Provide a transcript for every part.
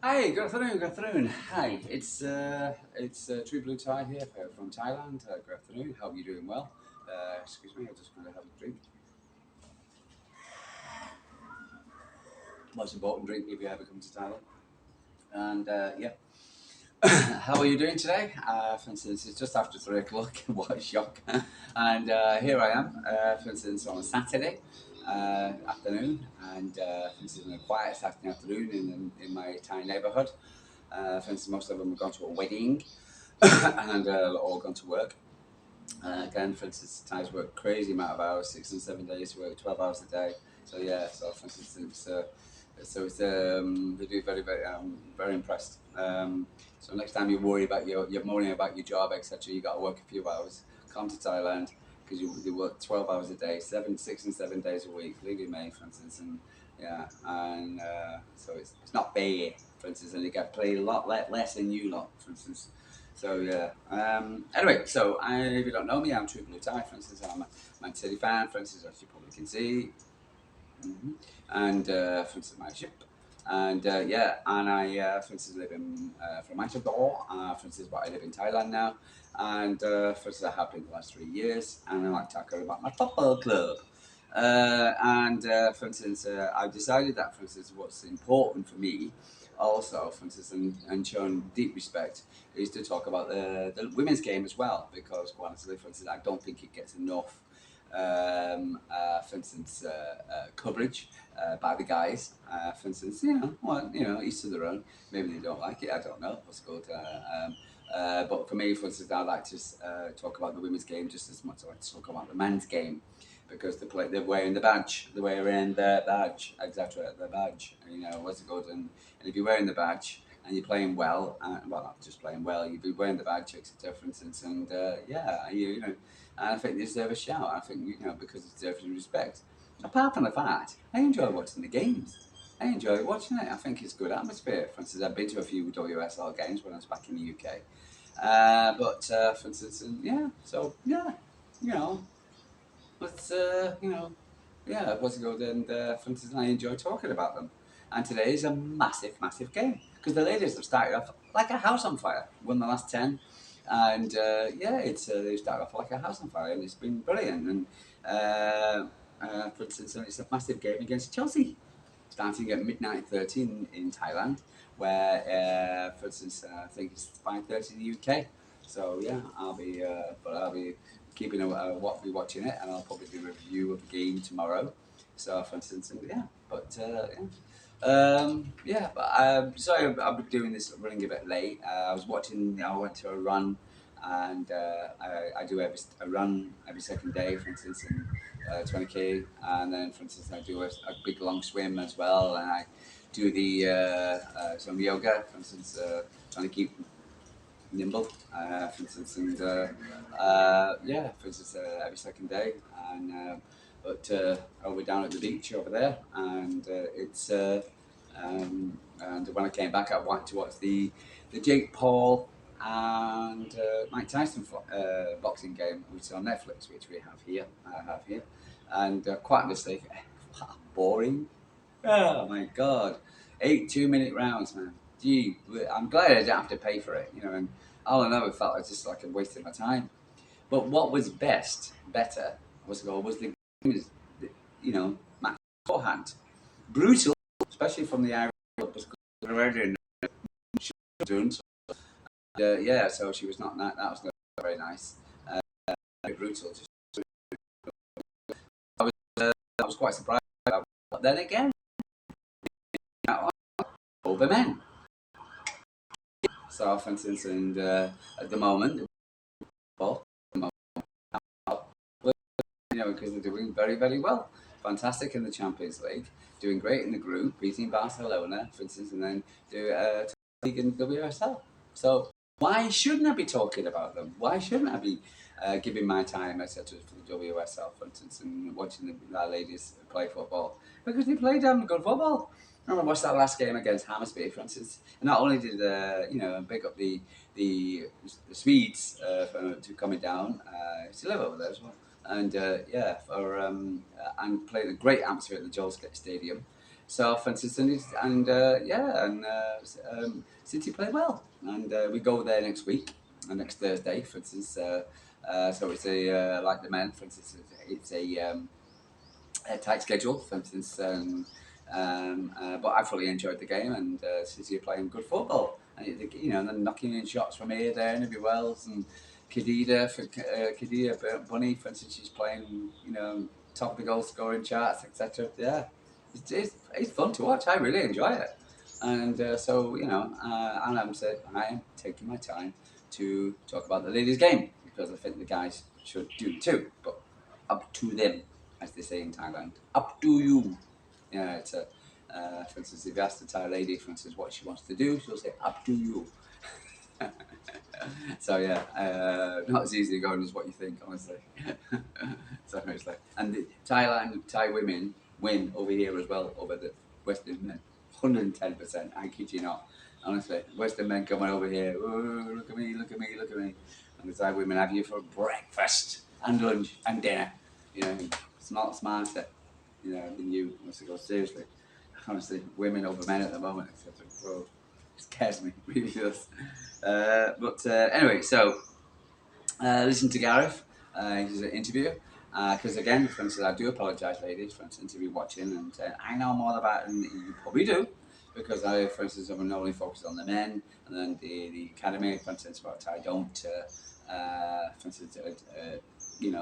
Hi, good afternoon, good afternoon. Hi, it's Trueblue Thai here from Thailand. Good afternoon. Hope you're doing well. Excuse me, I'm just going to have a drink. Most important drink if you ever come to Thailand. And yeah, how are you doing today? For instance, it's just after 3 o'clock. What a shock! And here I am. For instance, on a Saturday afternoon, and for instance, on a quiet Saturday afternoon in my Thai neighbourhood. For instance, most of them have gone to a wedding and all gone to work. Again, for instance, Thais work crazy amount of hours, 6 and 7 days, work 12 hours a day. So yeah, so for instance, they do very impressed. So next time you worry about you're moaning about your job, etc., you got to work a few hours. Come to Thailand because you work 12 hours a day, 6 and 7 days a week. Leave your mate, for instance, and yeah, and so it's not fair, for instance, and you get paid a lot less than you lot, for instance. So yeah. Anyway, so if you don't know me, I'm Trueblue Thai. For instance, I'm a Man City fan. For instance, as you probably can see, and for instance, my ship. And yeah, and I, for instance, live in from Manchester. For instance, but I live in Thailand now. And for instance, I have been the last 3 years. And I like to talk about my football club. And for instance, I've decided that, for instance, what's important for me also, for instance, and showing deep respect, is to talk about the women's game as well, because quite honestly, for instance, I don't think it gets enough, for instance, coverage by the guys. For instance, well, each to their own. Maybe they don't like it. I don't know. What's good? But for me, for instance, I like to talk about the women's game just as much as I like to talk about the men's game, because they're wearing the badge, they're wearing the badge, etc. The badge, what's it good? And if you're wearing the badge and you're playing well, well, not just playing well, you'll be wearing the badge, etc. For instance, and yeah, and I think they deserve a shout. I think because it deserves respect. Apart from the fact, I enjoy watching the games. I enjoy watching it. I think it's good atmosphere. For instance, I've been to a few WSL games when I was back in the UK. But for instance, and yeah, so yeah, you know, but yeah, what's it called? And for instance, I enjoy talking about them. And today is a massive, massive game because the ladies have started off like a house on fire. Won the last 10, and yeah, it's they started off like a house on fire, and it's been brilliant. And for instance, it's a massive game against Chelsea, starting at midnight 13 in Thailand, where for instance, I think it's 5:30 in the UK. So yeah, I'll be keeping be watching it, and I'll probably do a review of the game tomorrow. So for instance, yeah, but yeah, but sorry, I've been doing this running a bit late. I went to a run, and I do a run every second day, for instance, and 20k, and then for instance I do a big long swim as well, and I do the some yoga, for instance, trying to keep nimble, for instance, and yeah, for instance, every second day, and but we're down at the beach over there, and and when I came back, I wanted to watch the Jake Paul and Mike Tyson boxing game, which is on Netflix, which we have here. I have here, and quite honestly, boring. Oh my god, 8 2-minute rounds, man. Gee, I'm glad I didn't have to pay for it, and all I know, it felt like just like I wasted my time. But what was better, was the game, match beforehand. Brutal, especially from the Irish club, because doing so. Yeah, so she was not that. That was not very nice. Very brutal. I was quite surprised. But then again, over men. So, for instance, and at the moment, well, because they're doing very, very well. Fantastic in the Champions League, doing great in the group, beating Barcelona, for instance, and then do league in WSL. So why shouldn't I be talking about them? Why shouldn't I be giving my time, etc., for the WSL, for instance, and watching the ladies play football? Because they play damn good football. I watched that last game against Hammersby, for instance. And not only did pick up the Swedes to coming down, to live over there as well, and yeah, and played a great atmosphere at the Joel Stadium. So, for instance, City play well, and we go there next week, next Thursday, for instance. So it's like the men, for instance, it's a tight schedule, for instance. But I fully enjoyed the game, and City are playing good football. And they're knocking in shots from here, there, and everywhere else. And Khadija Bunny, for instance, she's playing, top of the goal scoring charts, etc. Yeah, it's fun to watch. I really enjoy it. And I am taking my time to talk about the ladies' game because I think the guys should do too. But up to them, as they say in Thailand. Up to you. Yeah, for instance, if you ask the Thai lady, for instance, what she wants to do, she'll say, up to you. So yeah, not as easy going as what you think, honestly. So it's like, and the Thai women win over here as well, over the Western men. 110%, I kid you not. Honestly, Western men coming over here, "Oh, look at me, look at me, look at me." And the Thai women have you for breakfast and lunch and dinner. Smarter, than you. Honestly, go seriously. Honestly, women over men at the moment, etc. Bro, it scares me, really does. Anyway, so listen to Gareth, his interview. Because again, for instance, I do apologise, ladies, for instance, if you're watching, and I know more about it than you probably do, because I, for instance, I'm only focused on the men, and then the academy, for instance, but I don't, for instance,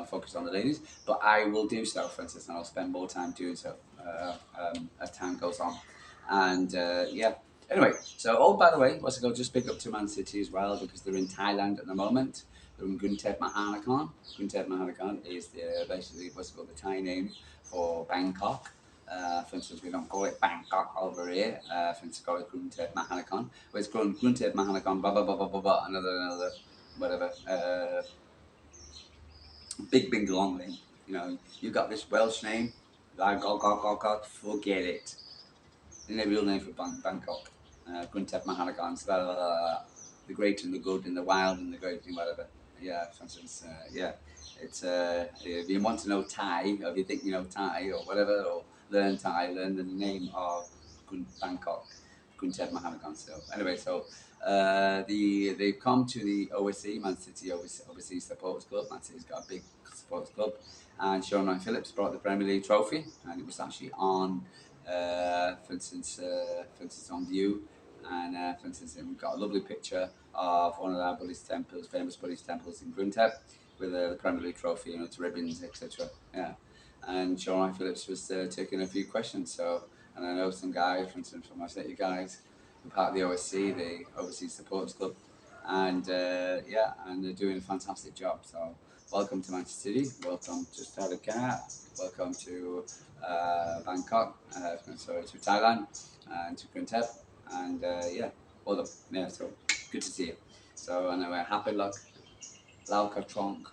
focus on the ladies. But I will do so, for instance, and I'll spend more time doing so as time goes on. And yeah. Anyway, so by the way, what's it called? Just pick up to Man City as well because they're in Thailand at the moment. They're in Gunteb Mahanakhon. Gunteb Mahanakhon is basically what's called the Thai name for Bangkok. For instance, we don't call it Bangkok over here. For instance, call it Gunteb Mahanakhon. But it's called Gunteb Mahanakhon, blah, blah, blah, blah, blah, blah, another, whatever. Big long name. You've got this Welsh name. God, forget it. In their real name for Bangkok. Gunteb Mahanakhon. The great and the good and the wild and the great and whatever. Yeah, for instance, yeah. It's if you want to know Thai, or if you think you know Thai or whatever, or learn Thai, learn the name of Bangkok, Gunteb Mahanakhon. So anyway, they've come to the OSC, Man City Overseas Supporters Club. Man City's got a big supporters club, and Sean Ryan Phillips brought the Premier League trophy, and it was actually on, for instance, on view. And for instance, we've got a lovely picture of one of our famous Buddhist temples in Gruntep, with the Premier League trophy, its ribbons, etc. Yeah, and Sean Ryan Phillips was taking a few questions. And I know some guys, for instance, from my city guys, who part of the OSC, the Overseas Supporters Club, and and they're doing a fantastic job. So welcome to Manchester City, welcome to Stamford, welcome to Bangkok, to Thailand, and to Gruntep. And well done. Yeah, so good to see you. So anyway, happy luck. Lau Katong.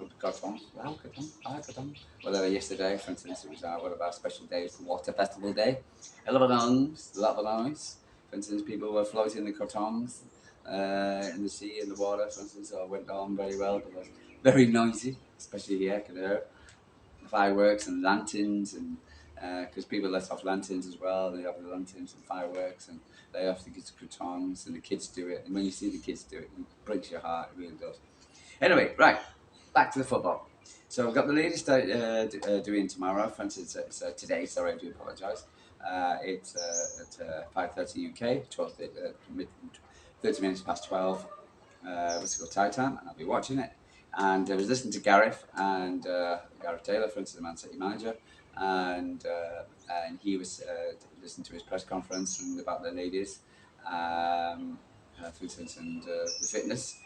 Whatever yesterday, for instance, it was one of our special days for Water Festival Day. A lot of noise. For instance, people were floating the cartons in the sea, in the water, for instance, so it went on very well, but it was very noisy, especially here, I could hear the fireworks and lanterns, and because people let off lanterns as well. They have the lanterns and fireworks, and they have to get croutons, and the kids do it. And when you see the kids do it, it breaks your heart. It really does. Anyway, right, back to the football. So we've got the ladies doing tomorrow. For instance, it's today. Sorry, I do apologise. It's at 5:30 UK, 30 minutes past 12. What's it called, Thai time, and I'll be watching it. And I was listening to Gareth Gareth Taylor, for instance, the Man City manager, and he was listening to his press conference and about the ladies, for instance, and the fitness,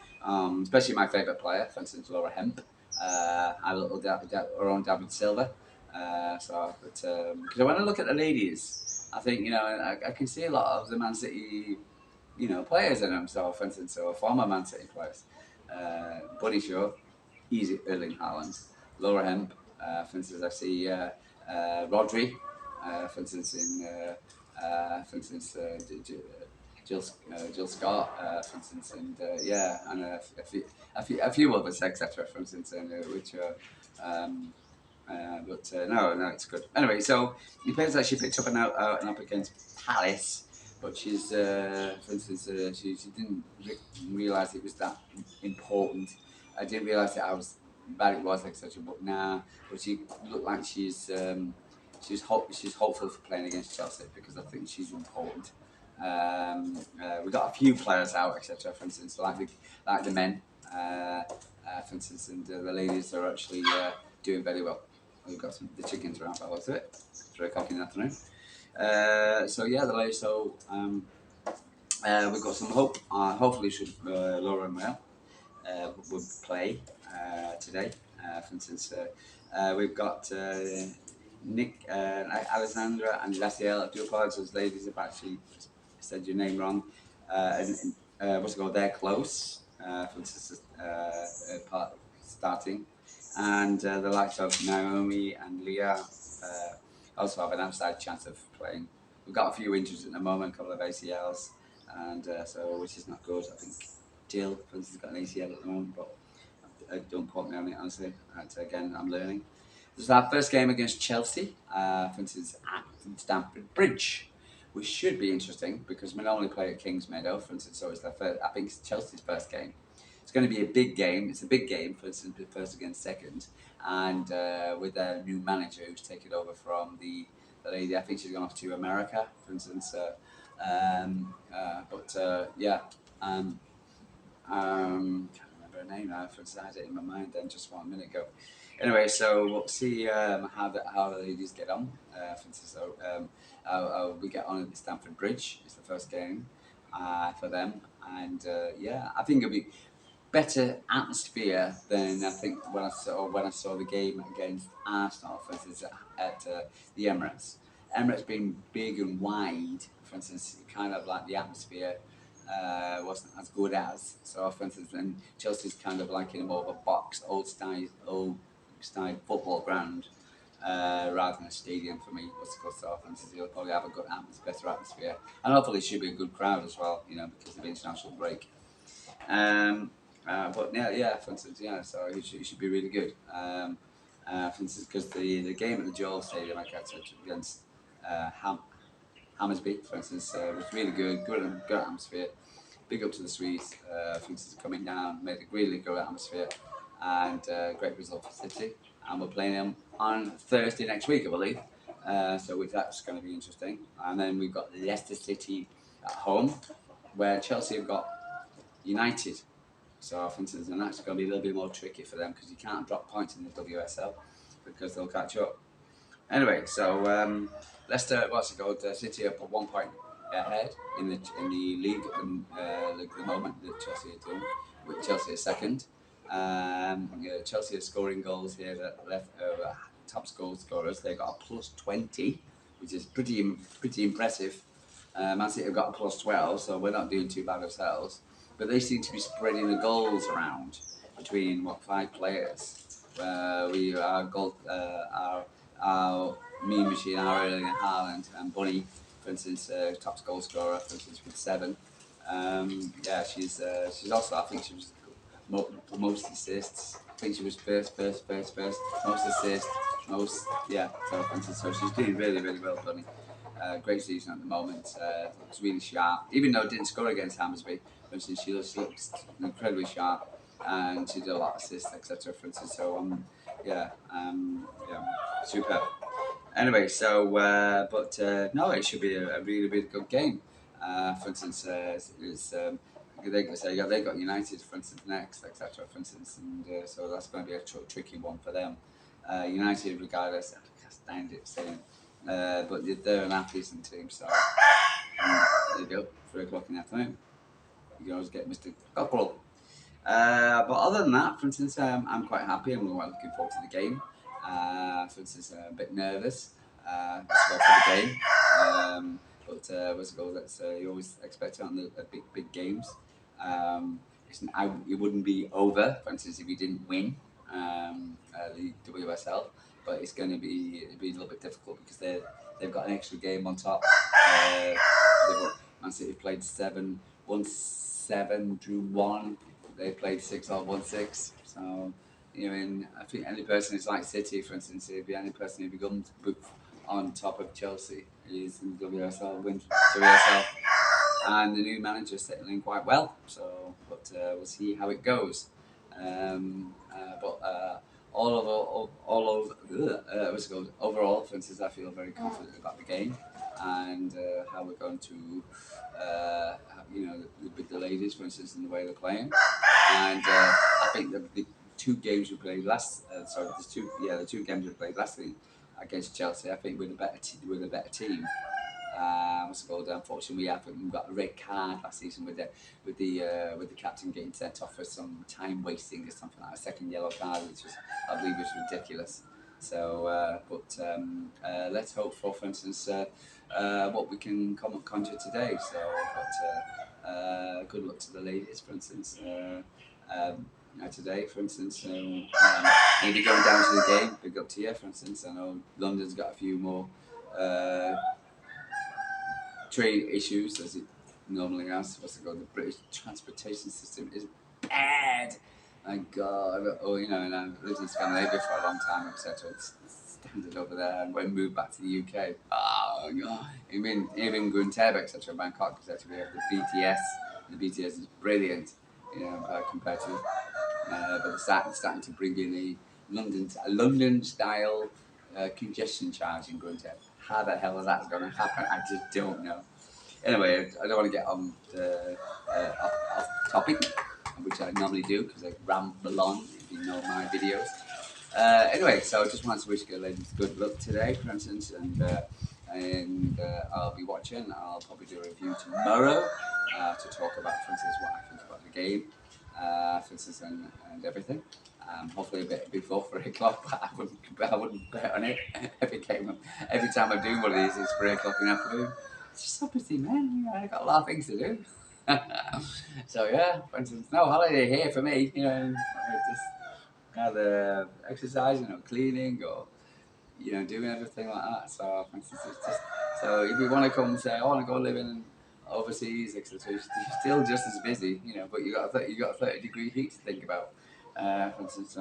especially my favourite player, for instance, Laura Hemp, our own David Silva. Because when I look at the ladies, I think I can see a lot of the Man City players in them. So, for instance, former Man City players, Buddy Shaw, easy Erling Haaland, Laura Hemp, for instance, I see Rodri, for instance, Jill Scott, for instance, and and a few others, etc. For instance, which are No, it's good. Anyway, so it depends that she picked up an up against Palace, but she's, for instance, she didn't realise it was that important. I didn't realise that I was bad it was, etc. But nah, but she looked like she's hopeful for playing against Chelsea because I think she's important. We got a few players out, etc. For instance, like the men, for instance, and the ladies are actually doing very well. We've got the chickens around by the looks of it. 3 o'clock in the afternoon. So yeah, the ladies. We've got some hope. Hopefully, should Laura and Mel would play today. For instance, we've got Nick, Alessandra, and Laciel. I do apologise, those ladies have actually said your name wrong. What's it called? They're close. For instance, part starting, and the likes of Naomi and Leah also have an outside chance of playing. We've got a few injuries at the moment, a couple of ACLs, and so which is not good. I think Jill, for instance, has got an ACL at the moment, but don't quote me on it, honestly. Again, I'm learning. This is our first game against Chelsea, for instance, at Stamford Bridge, which should be interesting because we normally play at Kings Meadow, for instance, so it's their first, I think it's Chelsea's first game. It's going to be a big game. It's a big game, for instance, first against second, and with their new manager who's taken over from the lady, I think she's gone off to America, for instance. Yeah. Can't remember her name now. I had it in my mind then just 1 minute ago. Anyway, so we'll see how the ladies get on. For instance, so how we get on at the Stamford Bridge. It's the first game for them, and yeah, I think it'll be better atmosphere than I think when I saw the game against Arsenal, for instance, at the Emirates. Emirates being big and wide, for instance, kind of like the atmosphere wasn't as good as. So, for instance, then Chelsea's kind of like in more of a box, old style football ground. Rather than a stadium for me, what's it called? So, for instance, you'll probably have a good better atmosphere, and hopefully it should be a good crowd as well. Because of the international break. But yeah, for instance, so it should be really good. For instance, because the game at the Joel Stadium, I catch it against Hammersby, for instance, was really good atmosphere. Big up to the Swedes, for instance, coming down, made a really good atmosphere, and great result for City. And we're playing them on Thursday next week, I believe. So that's going to be interesting. And then we've got Leicester City at home, where Chelsea have got United. So, for instance, and that's going to be a little bit more tricky for them because you can't drop points in the WSL because they'll catch up. Anyway, so Leicester, what's it called? City up 1 point ahead in the league at the moment that Chelsea are doing. With Chelsea is second. Chelsea are scoring goals here that left top goal scorers. They've got a +20, which is pretty impressive. Man City have got a +12, so we're not doing too bad ourselves. But they seem to be spreading the goals around between 5 players. Our mean machine, our Erling Haaland and Bunny, for instance, top goal scorer, for instance, with 7. She's also, I think she was most assists. I think she was first, most assists, so she's doing really, really well, Bunny. Great season at the moment. Looks really sharp. Even though it didn't score against Hammersby, for instance, she looks incredibly sharp, and she did a lot of assists, etc. For instance, so superb. Anyway, so no, it should be a really, really good game. For instance, they got United, for instance, next, etc. For instance, and so that's going to be a tricky one for them. United, regardless, I can't stand it saying. But they're an half-decent team, so there you go, 3 o'clock in the afternoon. You can always get Mr. Cockerell. But other than that, for instance, I'm quite happy. I'm quite looking forward to the game. For instance, a bit nervous to go for the game. But what's it called? You always expect it on the big games. It wouldn't be over, for instance, if we didn't win the WSL. But it's going to be a little bit difficult because they've got an extra game on top. Man City played 7, won 7, drew 1. They played 6 or won 6. So You know, and I think any person is like City, for instance, if any person who becomes on top of Chelsea is in the WSL, wins WSL, and the new manager's settling quite well. So, but we'll see how it goes. But all over, what's it called? Overall, for instance, I feel very confident about the game and how we're going to, you know, with the ladies, for instance, in the way they're playing. And I think the two games we played last, the two games we played last week against Chelsea, I think we're the better team. What's it called? Unfortunately, we got a red card last season with the captain getting sent off for some time wasting or something like a second yellow card, which was, I believe, was ridiculous. So, let's hope for instance, what we can conjure today. So, good luck to the ladies, for instance. Today, for instance, maybe going down to the game, big up to you, for instance. I know London's got a few more train issues as it normally has. What's it called? The British transportation system is bad. My God. Oh, you know, and I've lived in Scandinavia for a long time, etc. It's standard over there. And when we moved back to the UK, oh God. Even Gunteb, etc., Bangkok, etc., we have the BTS. The BTS is brilliant, you know, compared to. But they're starting to bring in a London style congestion charge in Gunteb. How the hell is that going to happen? I just don't know. Anyway, I don't want to get on off topic, which I normally do because I ramble on if you know my videos. Anyway, so I just wanted to wish you ladies good luck today, for instance, and I'll be watching. I'll probably do a review tomorrow to talk about, for instance, what I think about the game, for instance, and everything. Hopefully a bit before 3 o'clock, but I wouldn't bet on it. Every time I do one of these, it's 3 o'clock in the afternoon. It's just so busy, man. You know, I got a lot of things to do. So yeah, for instance, no holiday here for me. You know, just either exercising or cleaning or doing everything like that. So for instance, it's just so if you want to come and say I want to go living overseas, etc., you're still just as busy, But you got a 30-degree heat to think about, for instance.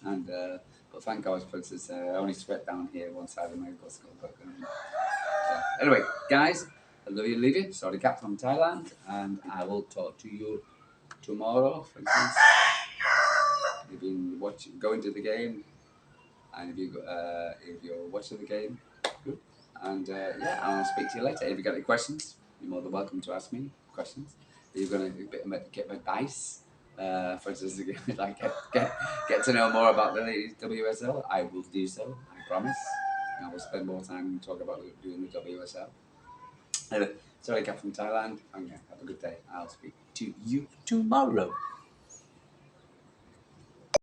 And but thank God, for instance, I only sweat down here one side of my skull. But anyway, guys, I love you, leave it. Sorry, Cap from Thailand, and I will talk to you tomorrow. For instance, you've been going to the game, and if you're watching the game, good. And I'll speak to you later. If you got any questions, you're more than welcome to ask me questions. If you're going to get advice, for instance, like get to know more about the WSL, I will do so. I promise. I will spend more time talking about doing the WSL. Anyway, sorry, Cap from Thailand. Okay, have a good day. I'll speak to you tomorrow.